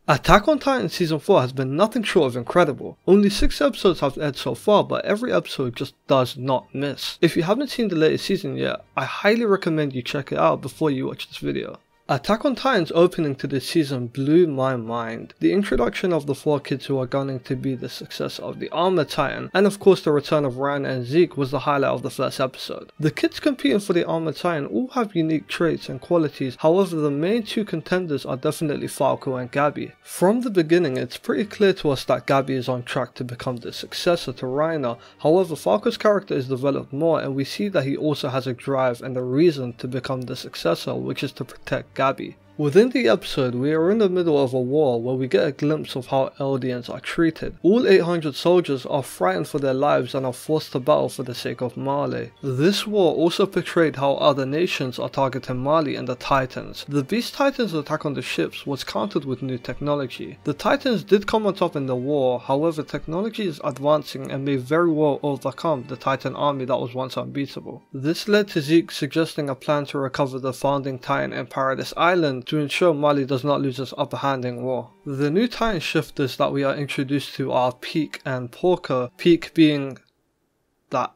Attack on Titan Season 4 has been nothing short of incredible. Only 6 episodes have aired so far, but every episode just does not miss. If you haven't seen the latest season yet, I highly recommend you check it out before you watch this video. Attack on Titan's opening to this season blew my mind. The introduction of the 4 kids who are gunning to be the successor of the Armored Titan, and of course the return of Ryan and Zeke was the highlight of the first episode. The kids competing for the Armored Titan all have unique traits and qualities, however the main 2 contenders are definitely Falco and Gabby. From the beginning it's pretty clear to us that Gabby is on track to become the successor to Reiner, however Falco's character is developed more and we see that he also has a drive and a reason to become the successor, which is to protect Gabby. Within the episode, we are in the middle of a war where we get a glimpse of how Eldians are treated. All 800 soldiers are frightened for their lives and are forced to battle for the sake of Marley. This war also portrayed how other nations are targeting Marley and the Titans. The Beast Titans' attack on the ships was countered with new technology. The Titans did come on top in the war, however technology is advancing and may very well overcome the Titan army that was once unbeatable. This led to Zeke suggesting a plan to recover the founding Titan in Paradise Island to ensure Marley does not lose its upper hand in war. The new Titan shifters that we are introduced to are Peak and Porco, Peak being that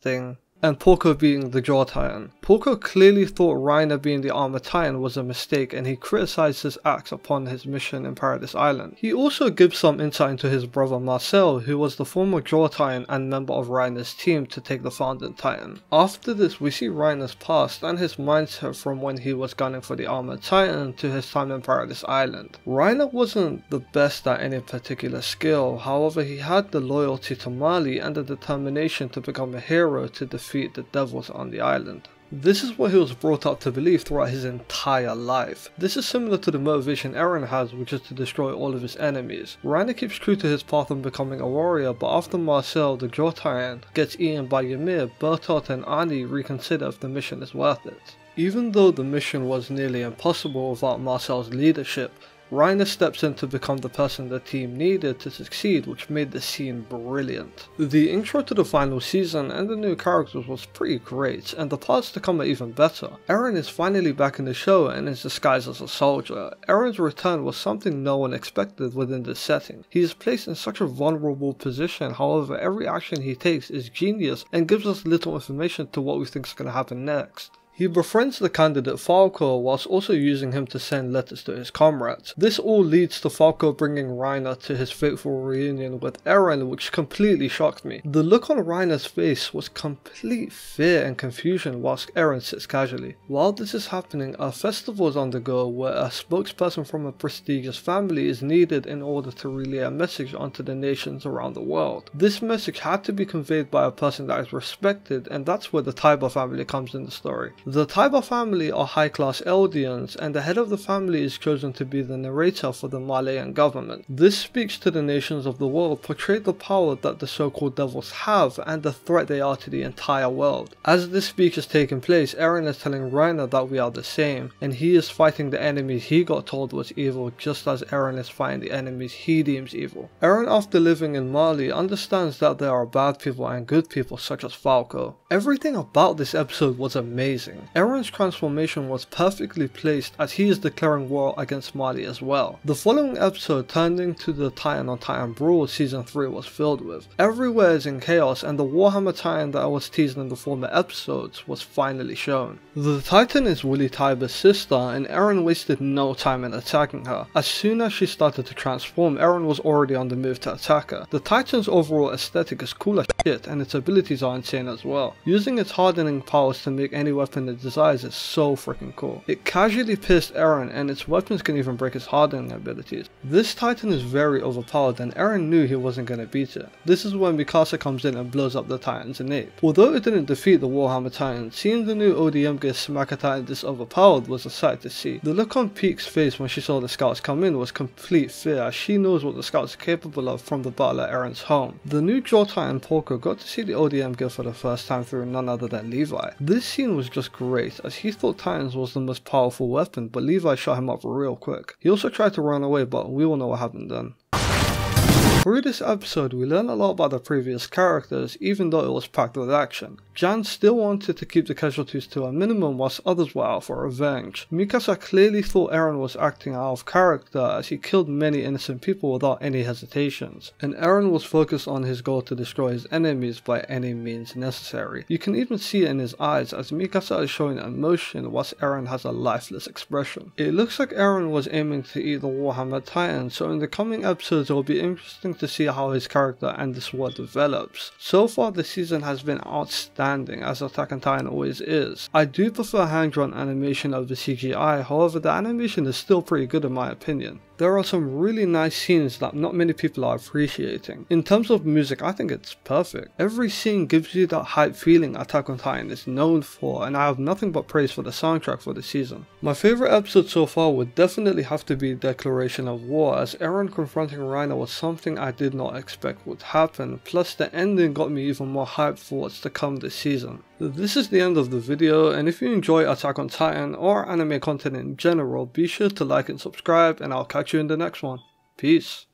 thing, and Porco being the Jaw Titan. Porco clearly thought Reiner being the Armored Titan was a mistake and he criticized his acts upon his mission in Paradise Island. He also gives some insight into his brother Marcel, who was the former Jaw Titan and member of Reiner's team to take the founding Titan. After this we see Reiner's past and his mindset from when he was gunning for the Armored Titan to his time in Paradise Island. Reiner wasn't the best at any particular skill, however he had the loyalty to Marley and the determination to become a hero to defeat the devils on the island. This is what he was brought up to believe throughout his entire life. This is similar to the motivation Eren has, which is to destroy all of his enemies. Reiner keeps true to his path of becoming a warrior, but after Marcel, the Jaw Titan, gets eaten by Ymir, Bertolt and Ani reconsider if the mission is worth it. Even though the mission was nearly impossible without Marcel's leadership, Reiner steps in to become the person the team needed to succeed, which made the scene brilliant. The intro to the final season and the new characters was pretty great, and the parts to come are even better. Eren is finally back in the show and is disguised as a soldier. Eren's return was something no one expected within this setting. He is placed in such a vulnerable position, however every action he takes is genius and gives us little information to what we think is going to happen next. He befriends the candidate Falco whilst also using him to send letters to his comrades. This all leads to Falco bringing Reiner to his fateful reunion with Eren, which completely shocked me. The look on Reiner's face was complete fear and confusion whilst Eren sits casually. While this is happening, a festival is on the go where a spokesperson from a prestigious family is needed in order to relay a message onto the nations around the world. This message had to be conveyed by a person that is respected, and that's where the Taiba family comes in the story. The Taiba family are high-class Eldians, and the head of the family is chosen to be the narrator for the Malayan government. This speech to the nations of the world portrayed the power that the so-called devils have and the threat they are to the entire world. As this speech is taking place, Eren is telling Reiner that we are the same, and he is fighting the enemies he got told was evil, just as Eren is fighting the enemies he deems evil. Eren, after living in Mali, understands that there are bad people and good people such as Falco. Everything about this episode was amazing. Eren's transformation was perfectly placed as he is declaring war against Marley as well. The following episode turned into the Titan on Titan brawl Season 3 was filled with. Everywhere is in chaos and the Warhammer Titan that was teased in the former episodes was finally shown. The Titan is Willy Taiba's sister and Eren wasted no time in attacking her. As soon as she started to transform, Eren was already on the move to attack her. The Titan's overall aesthetic is cool as shit and its abilities are insane as well. Using its hardening powers to make any weapon it desires is so freaking cool. It casually pierced Eren and its weapons can even break his hardening abilities. This Titan is very overpowered and Eren knew he wasn't going to beat it. This is when Mikasa comes in and blows up the Titans innate. Although it didn't defeat the Warhammer Titan, seeing the new ODM get smack a Titan this overpowered was a sight to see. The look on Peak's face when she saw the scouts come in was complete fear as she knows what the scouts are capable of from the battle at Eren's home. The new Jaw Titan Porco got to see the ODM guild for the first time through none other than Levi. This scene was just great as he thought Titans was the most powerful weapon, but Levi shot him up real quick. He also tried to run away, but we all know what happened then. Through this episode we learn a lot about the previous characters, even though it was packed with action. Jan still wanted to keep the casualties to a minimum whilst others were out for revenge. Mikasa clearly thought Eren was acting out of character as he killed many innocent people without any hesitations, and Eren was focused on his goal to destroy his enemies by any means necessary. You can even see it in his eyes as Mikasa is showing emotion whilst Eren has a lifeless expression. It looks like Eren was aiming to eat the Warhammer Titan, so in the coming episodes it will be interesting to see how his character and this war develops. So far this season has been outstanding, as Attack on Titan always is. I do prefer hand-drawn animation over CGI, however the animation is still pretty good in my opinion. There are some really nice scenes that not many people are appreciating. In terms of music, I think it's perfect. Every scene gives you that hype feeling Attack on Titan is known for, and I have nothing but praise for the soundtrack for the season. My favourite episode so far would definitely have to be Declaration of War, as Eren confronting Reiner was something I did not expect would happen, plus the ending got me even more hyped for what's to come this season. This is the end of the video, and if you enjoy Attack on Titan or anime content in general, be sure to like and subscribe, and I'll catch you in the next one. Peace.